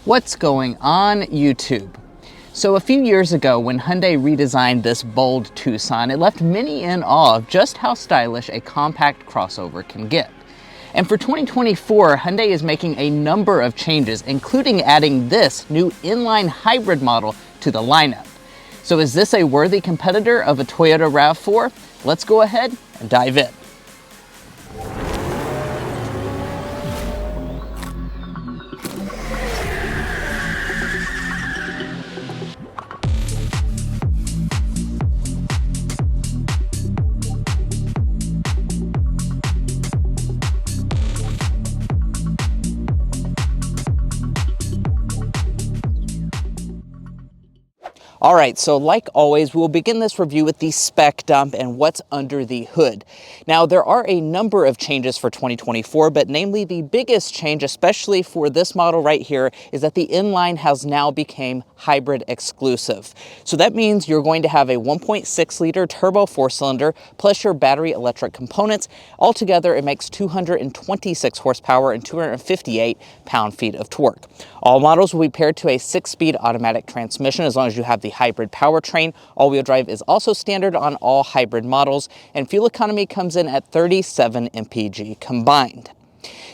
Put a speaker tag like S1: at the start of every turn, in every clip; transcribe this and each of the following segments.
S1: What's going on, YouTube? So a few years ago, when Hyundai redesigned this bold Tucson, it left many in awe of just how stylish a compact crossover can get. And for 2024, Hyundai is making a number of changes, including adding this new inline hybrid model to the lineup. So is this a worthy competitor of a Toyota RAV4? Let's go ahead and dive in. All right, so like always, we will begin this review with the spec dump and what's under the hood. Now, there are a number of changes for 2024, but namely the biggest change, especially for this model right here, is that the inline has now become hybrid exclusive. So that means you're going to have a 1.6 liter turbo 4-cylinder plus your battery electric components. Altogether, it makes 226 horsepower and 258 pound-feet of torque. All models will be paired to a 6-speed automatic transmission as long as you have the hybrid powertrain. All-wheel drive is also standard on all hybrid models, and fuel economy comes in at 37 mpg combined.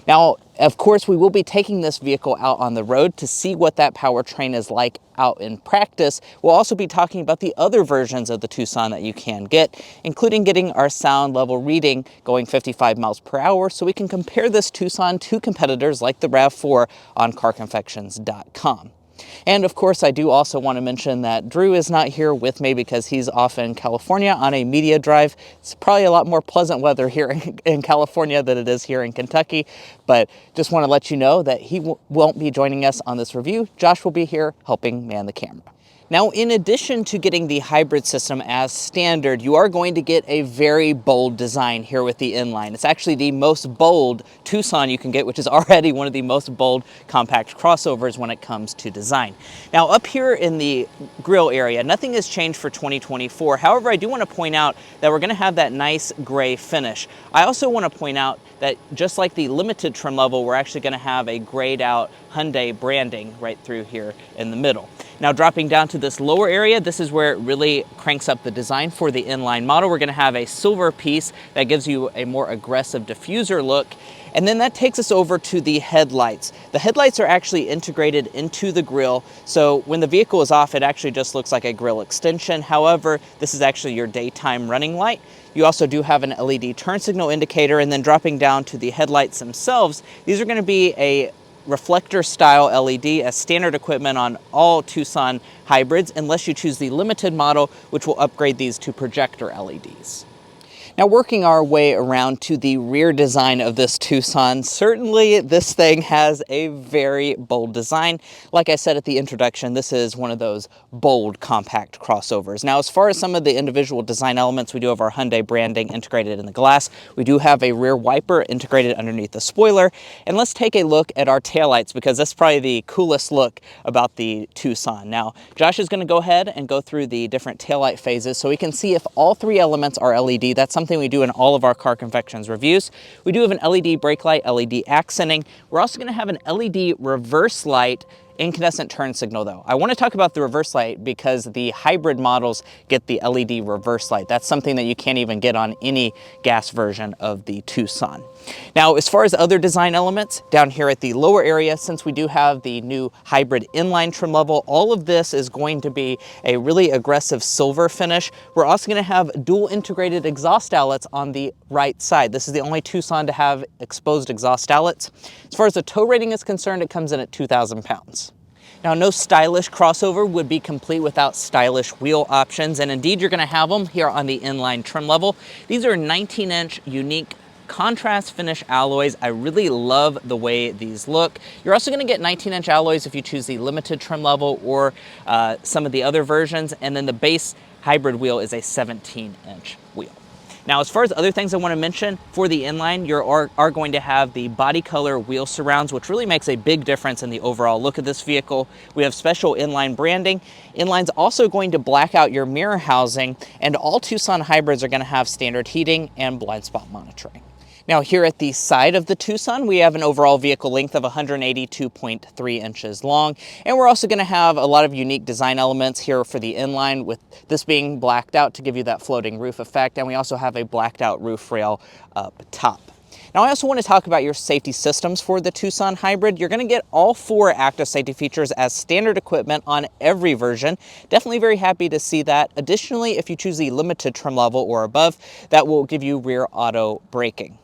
S1: Now, of course, we will be taking this vehicle out on the road to see what that powertrain is like out in practice. We'll also be talking about the other versions of the Tucson that you can get, including getting our sound level reading going 55 miles per hour, so we can compare this Tucson to competitors like the RAV4 on carconfections.com. And of course, I do also want to mention that Drew is not here with me because he's off in California on a media drive. It's probably a lot more pleasant weather here in California than it is here in Kentucky, but just want to let you know that he won't be joining us on this review. Josh will be here helping man the camera. Now, in addition to getting the hybrid system as standard, you are going to get a very bold design here with the inline. It's actually the most bold Tucson you can get, which is already one of the most bold compact crossovers when it comes to design. Now, up here in the grille area, nothing has changed for 2024. However, I do want to point out that we're going to have that nice gray finish. I also want to point out that just like the limited trim level, we're actually going to have a grayed out Hyundai branding right through here in the middle. Now, dropping down to this lower area, this is where it really cranks up the design for the inline model. We're going to have a silver piece that gives you a more aggressive diffuser look. And then that takes us over to the headlights. The headlights are actually integrated into the grille, so when the vehicle is off, it actually just looks like a grille extension. However, this is actually your daytime running light. You also do have an LED turn signal indicator, and then dropping down to the headlights themselves, these are going to be a reflector style LED as standard equipment on all Tucson hybrids, unless you choose the limited model, which will upgrade these to projector LEDs. Now, working our way around to the rear design of this Tucson, certainly this thing has a very bold design. Like I said at the introduction, this is one of those bold compact crossovers. Now, as far as some of the individual design elements, we do have our Hyundai branding integrated in the glass. We do have a rear wiper integrated underneath the spoiler. And let's take a look at our taillights, because that's probably the coolest look about the Tucson. Now, Josh is going to go ahead and go through the different taillight phases so we can see if all three elements are LED. That's something we do in all of our Car Confections reviews. We do have an LED brake light, LED accenting. We're also going to have an LED reverse light incandescent turn signal though. I want to talk about the reverse light because the hybrid models get the LED reverse light. That's something that you can't even get on any gas version of the Tucson. Now, as far as other design elements, down here at the lower area, since we do have the new hybrid inline trim level, all of this is going to be a really aggressive silver finish. We're also going to have dual integrated exhaust outlets on the right side. This is the only Tucson to have exposed exhaust outlets. As far as the tow rating is concerned, it comes in at 2,000 pounds. Now, no stylish crossover would be complete without stylish wheel options, and indeed you're going to have them here on the inline trim level. These are 19-inch unique contrast finish alloys. I really love the way these look. You're also going to get 19-inch alloys if you choose the limited trim level or some of the other versions, and then the base hybrid wheel is a 17-inch wheel. Now, as far as other things I want to mention, for the inline, you are going to have the body color wheel surrounds, which really makes a big difference in the overall look of this vehicle. We have special inline branding. Inline's also going to black out your mirror housing, and all Tucson hybrids are going to have standard heating and blind spot monitoring. Now here at the side of the Tucson, we have an overall vehicle length of 182.3 inches long, and we're also going to have a lot of unique design elements here for the inline, with this being blacked out to give you that floating roof effect, and we also have a blacked out roof rail up top. Now I also want to talk about your safety systems for the Tucson Hybrid. You're going to get all 4 active safety features as standard equipment on every version. Definitely very happy to see that. Additionally, if you choose the limited trim level or above, that will give you rear auto braking.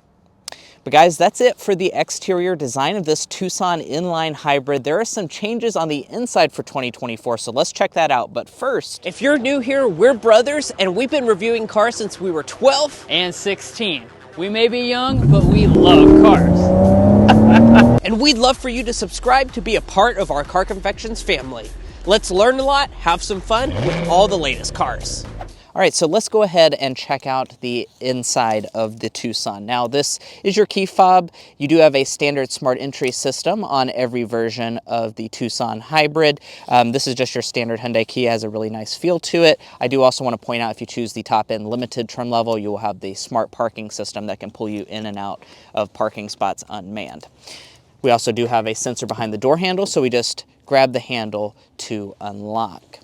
S1: But guys, that's it for the exterior design of this Tucson inline hybrid. There are some changes on the inside for 2024, so let's check that out. But first,
S2: if you're new here, we're brothers, and we've been reviewing cars since we were 12
S3: and 16. We may be young, but we love cars.
S2: And we'd love for you to subscribe to be a part of our Car Confections family. Let's learn a lot, have some fun with all the latest cars.
S1: all right, so let's go ahead and check out the inside of the Tucson. Now, this is your key fob. You do have a standard smart entry system on every version of the Tucson Hybrid. This is just your standard Hyundai key. It has a really nice feel to it. I do also want to point out, if you choose the top-end limited trim level, you will have the smart parking system that can pull you in and out of parking spots unmanned. We also do have a sensor behind the door handle, so we just grab the handle to unlock.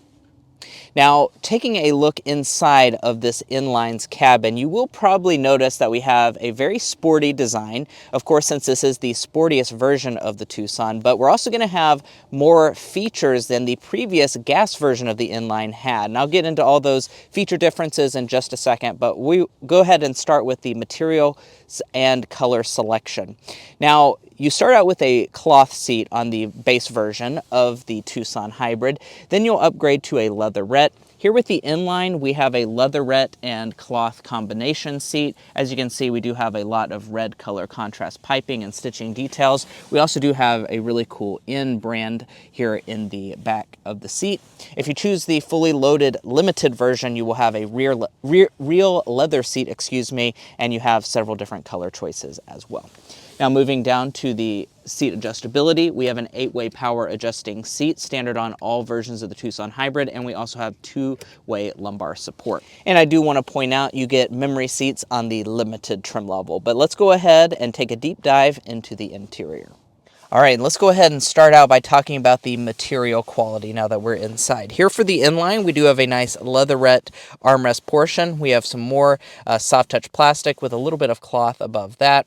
S1: Now, taking a look inside of this inline's cabin, you will probably notice that we have a very sporty design, of course, since this is the sportiest version of the Tucson, but we're also going to have more features than the previous gas version of the inline had. And I'll get into all those feature differences in just a second, but we go ahead and start with the material and color selection. Now, you start out with a cloth seat on the base version of the Tucson Hybrid, then you'll upgrade to a leatherette. Here with the inline, we have a leatherette and cloth combination seat. As you can see, we do have a lot of red color contrast piping and stitching details. We also do have a really cool in brand here in the back of the seat. If you choose the fully loaded limited version, you will have a real leather seat, and you have several different color choices as well. Now, moving down to the seat adjustability, we have an 8-way power adjusting seat, standard on all versions of the Tucson Hybrid, and we also have 2-way lumbar support. And I do want to point out, you get memory seats on the limited trim level. But let's go ahead and take a deep dive into the interior. All right, let's go ahead and start out by talking about the material quality now that we're inside. Here for the inline, we do have a nice leatherette armrest portion. We have some more soft touch plastic with a little bit of cloth above that.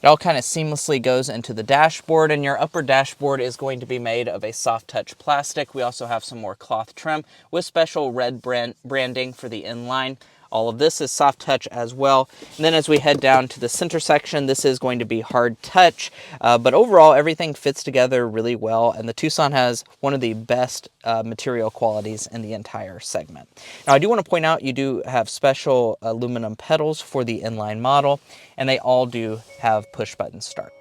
S1: It all kind of seamlessly goes into the dashboard, and your upper dashboard is going to be made of a soft touch plastic. We also have some more cloth trim with special red branding for the inline. All of this is soft touch as well. And then as we head down to the center section, this is going to be hard touch. But overall, everything fits together really well. And the Tucson has one of the best material qualities in the entire segment. Now, I do want to point out, you do have special aluminum pedals for the inline model, and they all do have push button start.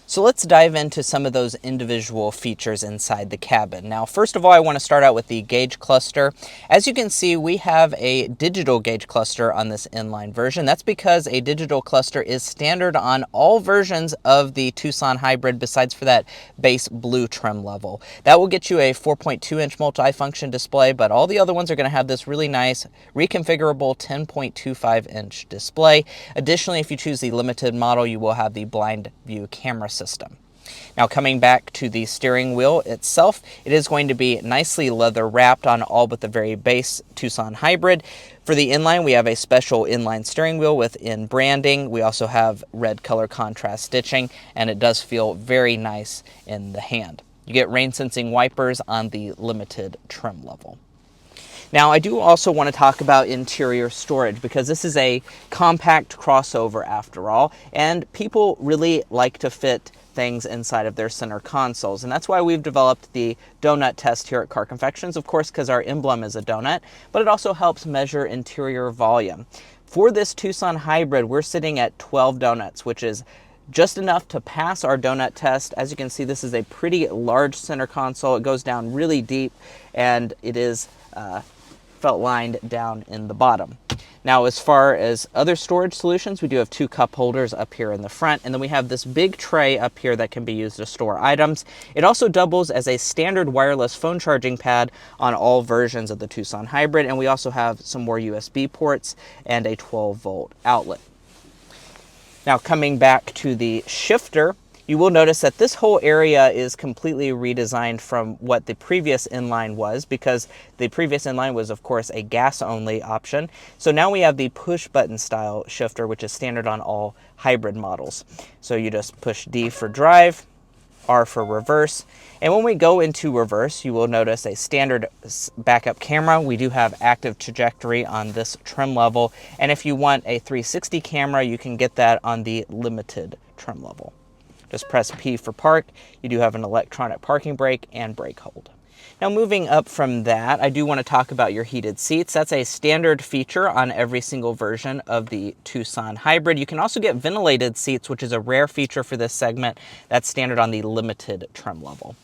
S1: So let's dive into some of those individual features inside the cabin. Now, first of all, I want to start out with the gauge cluster. As you can see, we have a digital gauge cluster on this inline version. That's because a digital cluster is standard on all versions of the Tucson Hybrid, besides for that base blue trim level. That will get you a 4.2-inch multifunction display, but all the other ones are going to have this really nice reconfigurable 10.25-inch display. Additionally, if you choose the limited model, you will have the blind view camera system. Now, coming back to the steering wheel itself, it is going to be nicely leather wrapped on all but the very base Tucson Hybrid. For the inline, we have a special inline steering wheel with in branding. We also have red color contrast stitching, and it does feel very nice in the hand. You get rain sensing wipers on the limited trim level. Now, I do also want to talk about interior storage, because this is a compact crossover after all, and people really like to fit things inside of their center consoles. And that's why we've developed the donut test here at Car Confections, of course, because our emblem is a donut, but it also helps measure interior volume. For this Tucson Hybrid, we're sitting at 12 donuts, which is just enough to pass our donut test. As you can see, this is a pretty large center console. It goes down really deep, and it is felt lined down in the bottom. Now, as far as other storage solutions, we do have 2 cup holders up here in the front, and then we have this big tray up here that can be used to store items. It also doubles as a standard wireless phone charging pad on all versions of the Tucson Hybrid, and we also have some more USB ports and a 12-volt outlet. Now, coming back to the shifter, you will notice that this whole area is completely redesigned from what the previous inline was, because the previous inline was, of course, a gas-only option. So now we have the push-button style shifter, which is standard on all hybrid models. So you just push D for drive, R for reverse. And when we go into reverse, you will notice a standard backup camera. We do have active trajectory on this trim level. And if you want a 360 camera, you can get that on the limited trim level. Just press P for park. You do have an electronic parking brake and brake hold. Now, moving up from that, I do want to talk about your heated seats. That's a standard feature on every single version of the Tucson Hybrid. You can also get ventilated seats, which is a rare feature for this segment. That's standard on the limited trim level.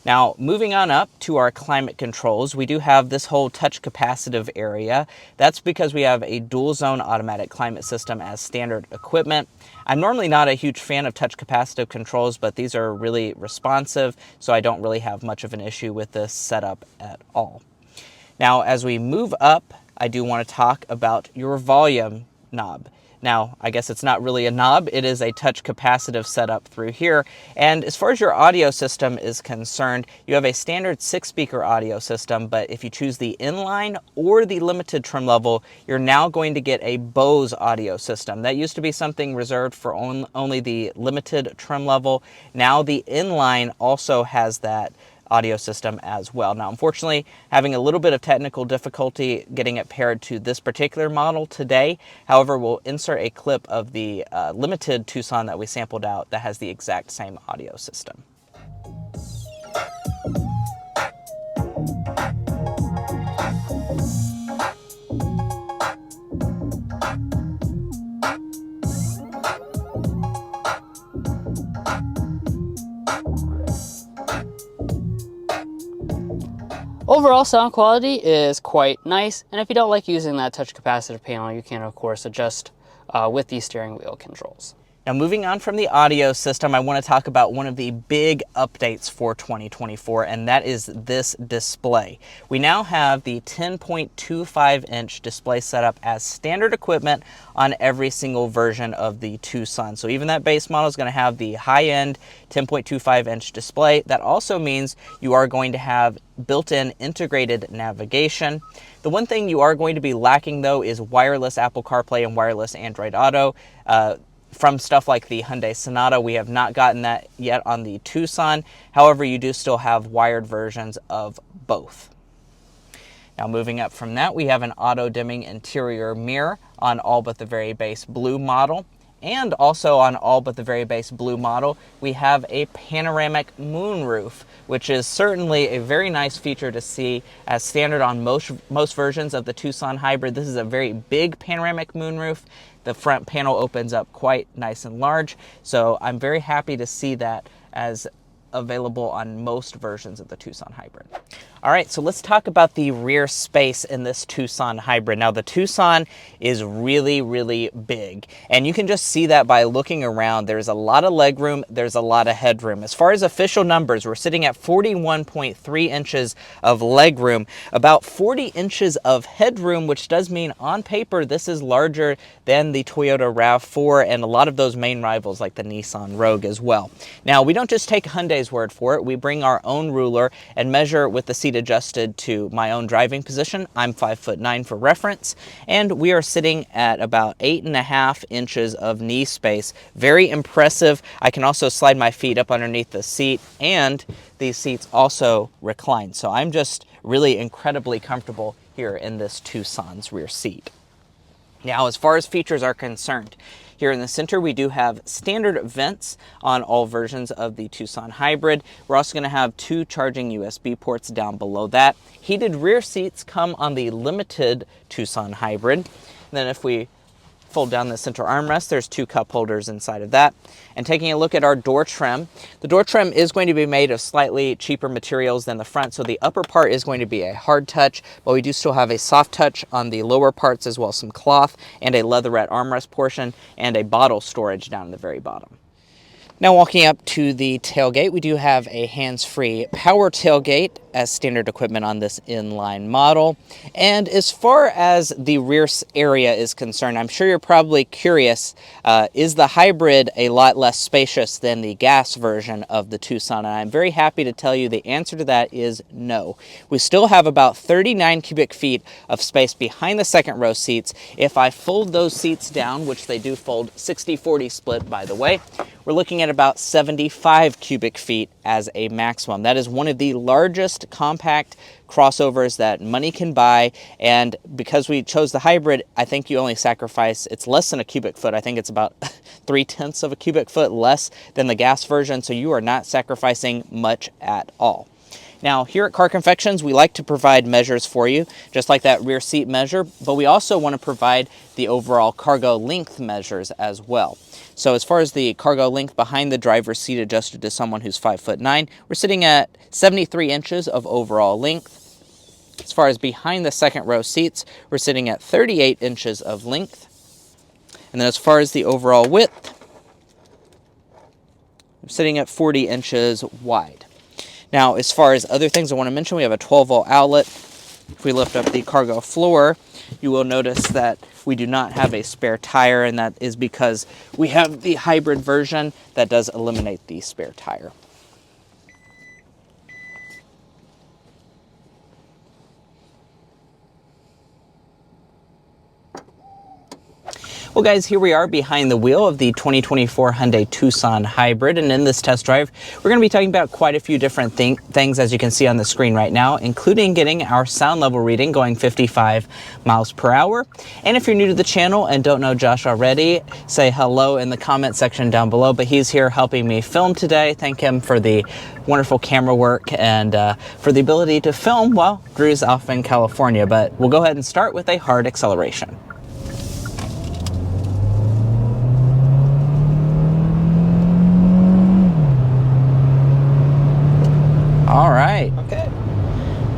S1: Now, moving on up to our climate controls, we do have this whole touch capacitive area. That's because we have a dual zone automatic climate system as standard equipment. I'm normally not a huge fan of touch capacitive controls, but these are really responsive, so I don't really have much of an issue with this setup at all. Now, as we move up, I do want to talk about your volume knob. Now, I guess it's not really a knob, it is a touch capacitive setup through here. And as far as your audio system is concerned, you have a standard 6-speaker audio system, but if you choose the inline or the limited trim level, you're now going to get a Bose audio system. That used to be something reserved for only the limited trim level. Now the inline also has that audio system as well. Now, unfortunately, having a little bit of technical difficulty getting it paired to this particular model today. However, we'll insert a clip of the limited Tucson that we sampled out that has the exact same audio system.
S3: Overall sound quality is quite nice, and if you don't like using that touch capacitive panel, you can of course adjust with the steering wheel controls.
S1: Now, moving on from the audio system, I want to talk about one of the big updates for 2024, and that is this display. We now have the 10.25-inch display setup as standard equipment on every single version of the Tucson. So even that base model is going to have the high-end 10.25-inch display. That also means you are going to have built-in integrated navigation. The one thing you are going to be lacking, though, is wireless Apple CarPlay and wireless Android Auto. From stuff like the Hyundai Sonata, we have not gotten that yet on the Tucson. However, you do still have wired versions of both. Now, moving up from that, we have an auto-dimming interior mirror on all but the very base blue model. And also on all but the very base blue model, we have a panoramic moonroof, which is certainly a very nice feature to see as standard on most versions of the Tucson Hybrid. This is a very big panoramic moonroof. The front panel opens up quite nice and large, so I'm very happy to see that as available on most versions of the Tucson Hybrid. All right, so let's talk about the rear space in this Tucson Hybrid. Now, the Tucson is really, really big, and you can just see that by looking around. There's a lot of legroom, there's a lot of headroom. As far as official numbers, we're sitting at 41.3 inches of legroom, about 40 inches of headroom, which does mean on paper this is larger than the Toyota RAV4 and a lot of those main rivals like the Nissan Rogue as well. Now, we don't just take Hyundai's word for it. We bring our own ruler and measure with the seat adjusted to my own driving position. I'm 5'9" for reference, and we are sitting at about 8.5 inches of knee space. Very impressive. I can also slide my feet up underneath the seat, and these seats also recline. So I'm just really incredibly comfortable here in this Tucson's rear seat. Now, as far as features are concerned, here in the center, we do have standard vents on all versions of the Tucson Hybrid. We're also going to have 2 charging USB ports down below that. Heated rear seats come on the limited Tucson Hybrid. And then if we Fold down the center armrest. There's 2 cup holders inside of that. And taking a look at our door trim, the door trim is going to be made of slightly cheaper materials than the front. So the upper part is going to be a hard touch, but we do still have a soft touch on the lower parts, as well as some cloth and a leatherette armrest portion and a bottle storage down in the very bottom. Now walking up to the tailgate, we do have a hands-free power tailgate as standard equipment on this inline model. And as far as the rear area is concerned, I'm sure you're probably curious, is the hybrid a lot less spacious than the gas version of the Tucson? And I'm very happy to tell you the answer to that is no. We still have about 39 cubic feet of space behind the second row seats. If I fold those seats down, which they do fold 60-40 split, by the way, we're looking at about 75 cubic feet as a maximum. That is one of the largest compact crossovers that money can buy, and because we chose the hybrid, I think you only sacrifice, it's less than a cubic foot. I think it's about 3/10 of a cubic foot less than the gas version, so you are not sacrificing much at all. Now, here at Car Confections, we like to provide measures for you, just like that rear seat measure, but we also want to provide the overall cargo length measures as well. So as far as the cargo length behind the driver's seat adjusted to someone who's 5'9", we're sitting at 73 inches of overall length. As far as behind the second row seats, we're sitting at 38 inches of length. And then as far as the overall width, we're sitting at 40 inches wide. Now, as far as other things I want to mention, we have a 12-volt outlet. If we lift up the cargo floor, you will notice that we do not have a spare tire, and that is because we have the hybrid version that does eliminate the spare tire. Well guys, here we are behind the wheel of the 2024 Hyundai Tucson Hybrid, and in this test drive, we're going to be talking about quite a few different things, as you can see on the screen right now, including getting our sound level reading going 55 miles per hour. And if you're new to the channel and don't know Josh already, say hello in the comment section down below, but he's here helping me film today. Thank him for the wonderful camera work and for the ability to film while Drew's off in California. But we'll go ahead and start with a hard acceleration. All right. Okay.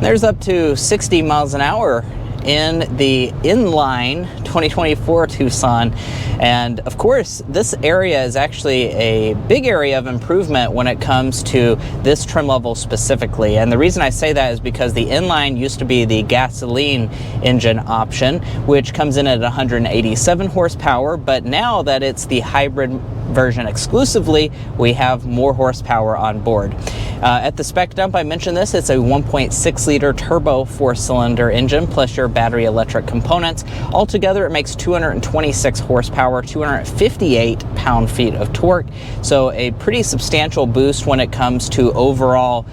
S1: There's up to 60 miles an hour in the inline 2024 Tucson. And of course, this area is actually a big area of improvement when it comes to this trim level specifically. And the reason I say that is because the inline used to be the gasoline engine option, which comes in at 187 horsepower. But now that it's the hybrid version exclusively, we have more horsepower on board. At the spec dump, I mentioned this, it's a 1.6 liter turbo 4-cylinder engine plus your battery electric components. Altogether, it makes 226 horsepower, 258 pound-feet of torque. So a pretty substantial boost when it comes to overall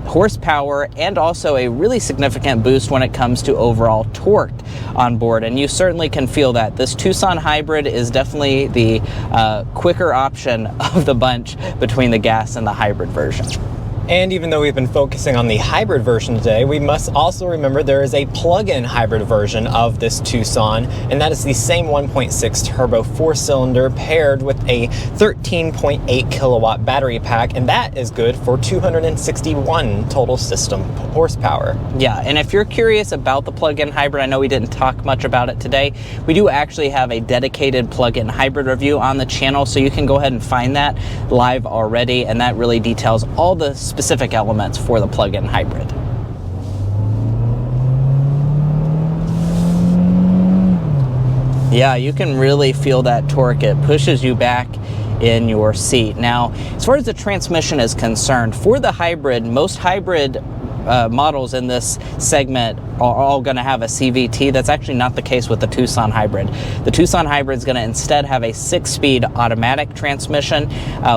S1: horsepower, and also a really significant boost when it comes to overall torque on board. And you certainly can feel that. This Tucson Hybrid is definitely the quicker option of the bunch between the gas and the hybrid version.
S4: And even though we've been focusing on the hybrid version today, we must also remember there is a plug-in hybrid version of this Tucson, and that is the same 1.6 turbo 4-cylinder paired with a 13.8 kilowatt battery pack, and that is good for 261 total system horsepower.
S1: Yeah, and if you're curious about the plug-in hybrid, I know we didn't talk much about it today. We do actually have a dedicated plug-in hybrid review on the channel, so you can go ahead and find that live already, and that really details all the specific elements for the plug-in hybrid. Yeah, you can really feel that torque. It pushes you back in your seat. Now, as far as the transmission is concerned, for the hybrid, most hybrid models in this segment are all going to have a CVT. That's actually not the case with the Tucson Hybrid. The Tucson Hybrid is going to instead have a 6-speed automatic transmission,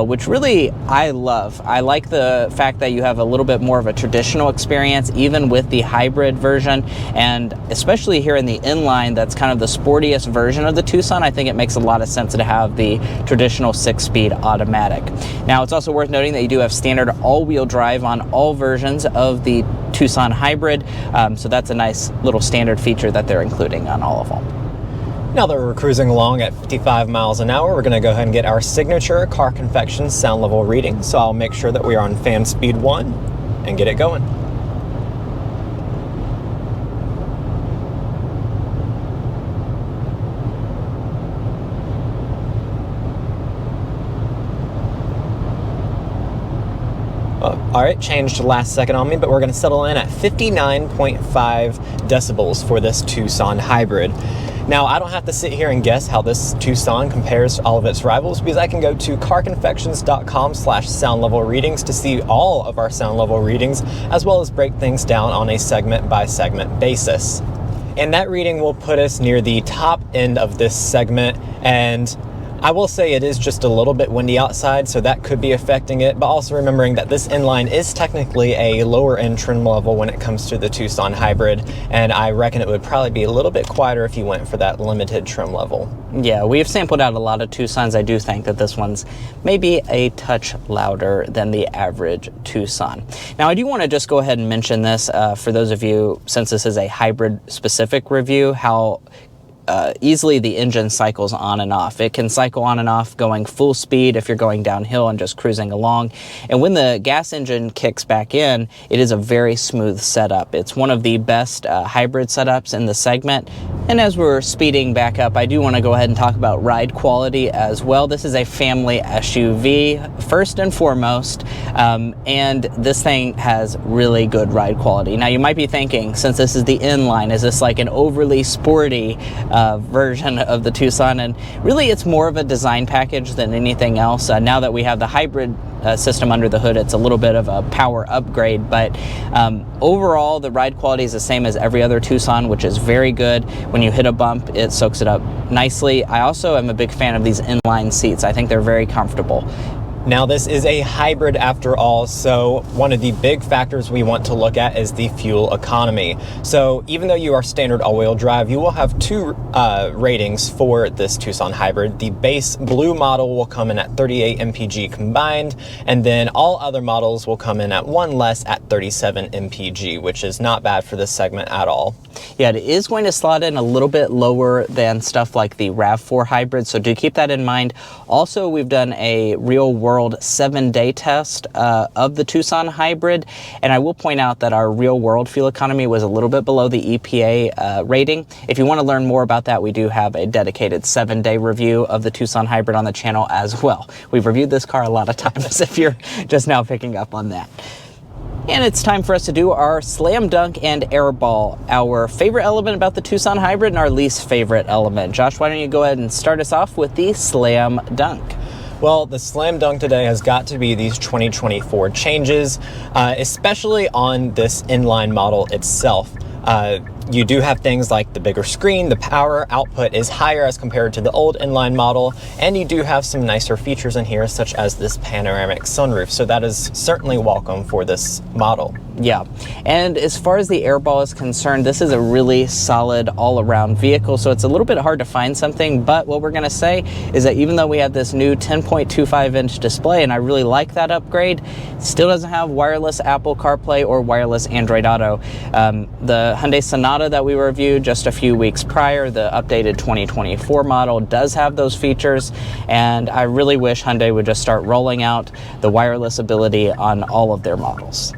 S1: which really I love. I like the fact that you have a little bit more of a traditional experience even with the hybrid version, and especially here in the inline, that's kind of the sportiest version of the Tucson. I think it makes a lot of sense to have the traditional 6-speed automatic. Now, it's also worth noting that you do have standard all-wheel drive on all versions of the Tucson Hybrid, so that's a nice little standard feature that they're including on all of them.
S4: Now that we're cruising along at 55 miles an hour, we're going to go ahead and get our signature Car Confections sound level reading. So I'll make sure that we are on fan speed 1 and get it going. All right, changed last second on me, but we're going to settle in at 59.5 decibels for this Tucson hybrid. Now, I don't have to sit here and guess how this Tucson compares to all of its rivals, because I can go to carconfections.com/sound level readings to see all of our sound level readings, as well as break things down on a segment by segment basis. And that reading will put us near the top end of this segment, and I will say it is just a little bit windy outside, so that could be affecting it, but also remembering that this inline is technically a lower end trim level when it comes to the Tucson hybrid, and I reckon it would probably be a little bit quieter if you went for that limited trim level.
S1: Yeah, we've sampled out a lot of Tucsons. I do think that this one's maybe a touch louder than the average Tucson. Now, I do want to just go ahead and mention this for those of you, since this is a hybrid specific review, how easily the engine cycles on and off. It can cycle on and off going full speed if you're going downhill and just cruising along. And when the gas engine kicks back in, it is a very smooth setup. It's one of the best hybrid setups in the segment. And as we're speeding back up, I do want to go ahead and talk about ride quality as well. This is a family SUV, first and foremost, and this thing has really good ride quality. Now, you might be thinking, since this is the inline, is this like an overly sporty version of the Tucson? And really, it's more of a design package than anything else. Now that we have the hybrid system under the hood, it's a little bit of a power upgrade, but overall the ride quality is the same as every other Tucson, which is very good. When you hit a bump, it soaks it up nicely. I also am a big fan of these inline seats. I think they're very comfortable.
S4: Now, this is a hybrid after all, so one of the big factors we want to look at is the fuel economy. So even though you are standard all-wheel drive, you will have two ratings for this Tucson hybrid. The base blue model will come in at 38 mpg combined, and then all other models will come in at one less at 37 mpg, which is not bad for this segment at all.
S1: Yeah, it is going to slot in a little bit lower than stuff like the RAV4 hybrid, so do keep that in mind. Also, we've done a real-world 7-day test of the Tucson hybrid, and I will point out that our real-world fuel economy was a little bit below the EPA rating. If you want to learn more about that, we do have a dedicated 7-day review of the Tucson hybrid on the channel as well. We've reviewed this car a lot of times if you're just now picking up on that. And it's time for us to do our slam dunk and airball, our favorite element about the Tucson hybrid and our least favorite element. Josh, why don't you go ahead and start us off with the slam dunk?
S4: Well, the slam dunk today has got to be these 2024 changes, especially on this inline model itself. You do have things like the bigger screen, the power output is higher as compared to the old inline model, and you do have some nicer features in here, such as this panoramic sunroof, so that is certainly welcome for this model.
S1: Yeah, and as far as the airball is concerned, this is a really solid all-around vehicle, so it's a little bit hard to find something, but what we're going to say is that even though we have this new 10.25-inch display, and I really like that upgrade, it still doesn't have wireless Apple CarPlay or wireless Android Auto. The Hyundai Sonata that we reviewed just a few weeks prior, the updated 2024 model, does have those features, and I really wish Hyundai would just start rolling out the wireless ability on all of their models.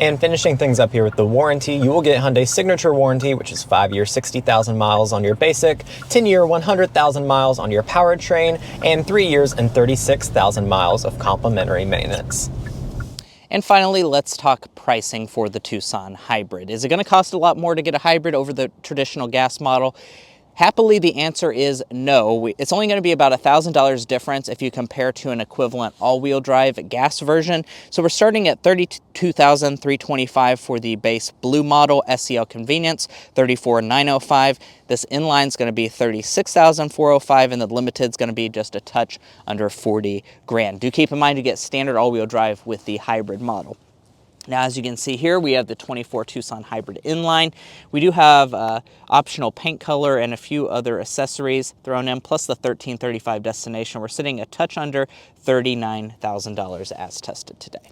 S4: And finishing things up here with the warranty, you will get Hyundai Signature Warranty, which is 5-year, 60,000 miles on your basic, 10-year, 100,000 miles on your powertrain, and 3 years and 36,000 miles of complimentary maintenance.
S1: And finally, let's talk pricing for the Tucson hybrid. Is it going to cost a lot more to get a hybrid over the traditional gas model? Happily, the answer is no. It's only going to be about $1,000 difference if you compare to an equivalent all-wheel drive gas version. So we're starting at $32,325 for the base blue model SEL Convenience, $34,905. This inline is going to be $36,405, and the limited is going to be just a touch under 40 grand. Do keep in mind to get standard all-wheel drive with the hybrid model. Now, as you can see here, we have the 24 Tucson Hybrid inline. We do have optional paint color and a few other accessories thrown in, plus the $1,335 destination. We're sitting a touch under $39,000 as tested today.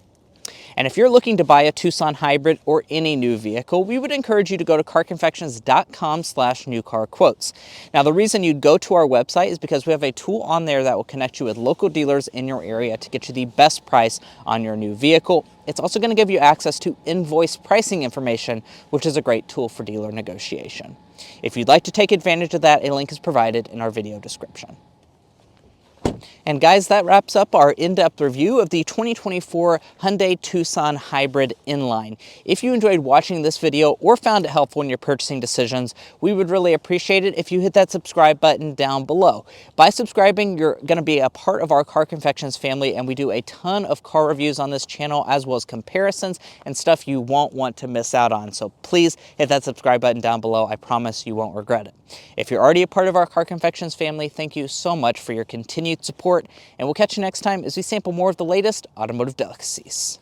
S1: And if you're looking to buy a Tucson hybrid or any new vehicle, we would encourage you to go to carconfections.com/newcarquotes. Now, the reason you'd go to our website is because we have a tool on there that will connect you with local dealers in your area to get you the best price on your new vehicle. It's also going to give you access to invoice pricing information, which is a great tool for dealer negotiation. If you'd like to take advantage of that, a link is provided in our video description. And guys, that wraps up our in-depth review of the 2024 Hyundai Tucson Hybrid Inline. If you enjoyed watching this video or found it helpful in your purchasing decisions, we would really appreciate it if you hit that subscribe button down below. By subscribing, you're going to be a part of our Car Confections family, and we do a ton of car reviews on this channel, as well as comparisons and stuff you won't want to miss out on. So please hit that subscribe button down below. I promise you won't regret it. If you're already a part of our Car Confections family, thank you so much for your continued support, and we'll catch you next time as we sample more of the latest automotive delicacies.